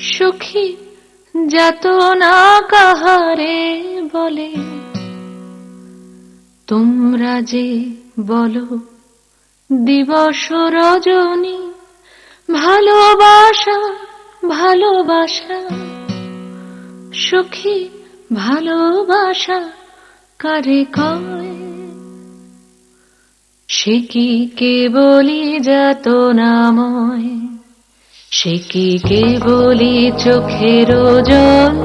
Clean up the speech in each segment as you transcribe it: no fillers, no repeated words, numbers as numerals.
সুখী যাতনা কাহারে বলে, তোমরা যে বলো দিবস রজনী, ভালোবাসা ভালোবাসা। সুখী ভালোবাসা কারে কয়? সে কি কেবলি যাতনাময়, সে কি কেবলি চোখের জল,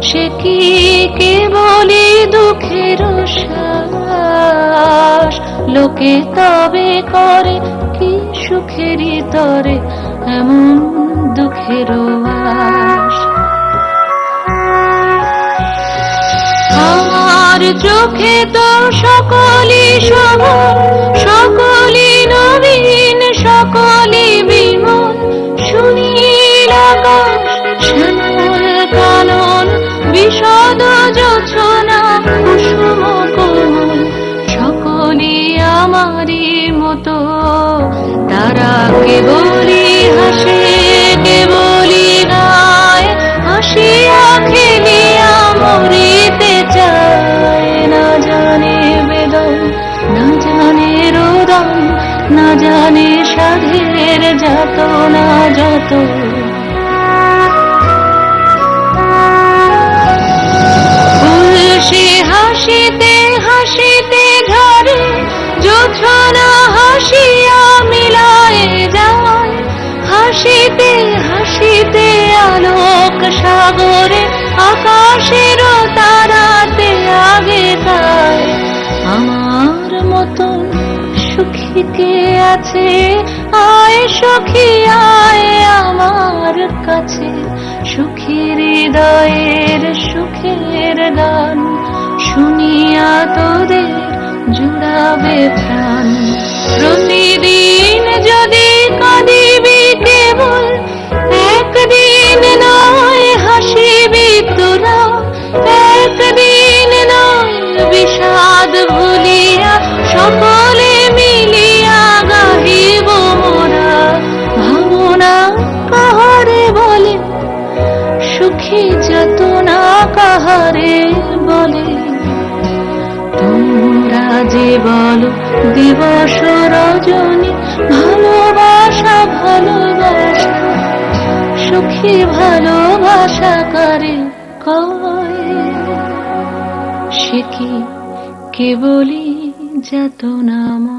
সে কি কেবলি দুঃখের শ্বাস। লোকে তবে করে কি সুখেরই তরে এমন দুঃখের আশ। আমার চোখে তো সকলই শোভন, সকলই নবীন, সকলই বিমল। সুনীল আকাশ, শ্যামল কানন, বিশদ জোছনা, কুসুম কোমল, সকলই আমারই মতো। তারা কেবলই হাসে, কেবলই গায়, হাসিয়া খেলিয়া মরিতে চায়। না জানে বেদন, না জানে রোদন, না জানে সাধের যাতনা যত। ফুলসে হাসিতে হাসিতে ঝরে, জোছনা হাসিয়া মিলায় যায়। হাসিতে হাসিতে আলোক সাগরে, আকাশের তারাতে আগে গায়। আমার মতন সুখী কে আছে? আয় সখী আয় আমার কাছে। সুখী হৃদয়ের সুখের গান শুনিয়া তোদের জুড়াবে প্রাণ। প্রতিদিন যদি কাঁদিবি কেবল, একদিন নয় হাসিবি তোরা। একদিন নয় বিষাদ ভুলিয়া, সকলে মিলিয়া গাহিব মোরা। ভাবনা কাহারে বলে, সুখী যাতনা কাহারে বলে। তোমরা যে বলো দিবস রজনী, ভালোবাসা ভালোবাসা। সুখী ভালোবাসা কারে কয়? সে কি কেবলি যাতনাময়।